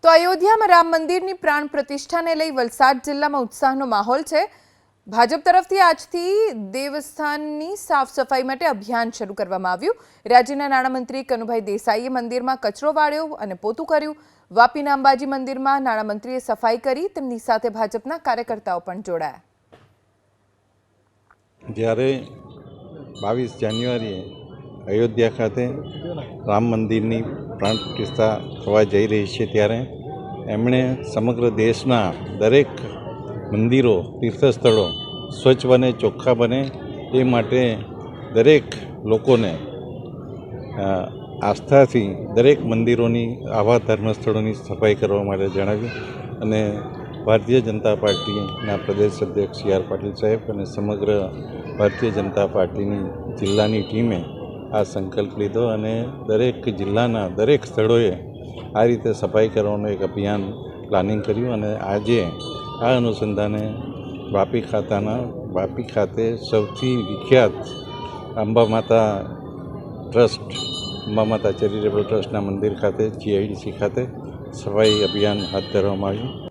તો અયોધ્યામાં રામ મંદિરની પ્રાણ પ્રતિષ્ઠાને લઈ વલસાડ જિલ્લામાં ઉત્સાહનો માહોલ છે। ભાજપ તરફથી આજથી દેવસ્થાનની સાફ સફાઈ માટે અભિયાન શરૂ કરવામાં આવ્યું। રાજ્યના નાણામંત્રી કનુભાઈ દેસાઈએ મંદિરમાં કચરો વાળ્યો અને પોતું કર્યું। વાપીના અંબાજી મંદિરમાં નાણામંત્રીએ સફાઈ કરી, તેમની સાથે ભાજપના કાર્યકર્તાઓ પણ જોડાયા। જ્યારે 22 જાન્યુઆરીએ અયોધ્યા ખાતે રામ મંદિરની પ્રાણ પ્રતિષ્ઠા થવા જઈ રહી છે, ત્યારે એમણે સમગ્ર દેશના દરેક મંદિરો, તીર્થસ્થળો સ્વચ્છ બને, ચોખ્ખા બને એ માટે દરેક લોકોને આસ્થાથી દરેક મંદિરોની, આવા ધર્મસ્થળોની સફાઈ કરવા માટે જણાવ્યું। અને ભારતીય જનતા પાર્ટીના પ્રદેશ અધ્યક્ષ સી આર પાટીલ સાહેબ અને સમગ્ર ભારતીય જનતા પાર્ટીની જિલ્લાની ટીમે આ સંકલ્પ લીધો અને દરેક જિલ્લાના દરેક સ્થળોએ આ રીતે સફાઈ કરવાનું એક અભિયાન પ્લાનિંગ કર્યું। અને આજે આ અનુસંધાને વાપી ખાતે સૌથી વિખ્યાત અંબા માતા ટ્રસ્ટ, અંબા માતા ચેરિટેબલ ટ્રસ્ટના મંદિર ખાતે GIDC ખાતે સફાઈ અભિયાન હાથ ધરવામાં આવ્યું।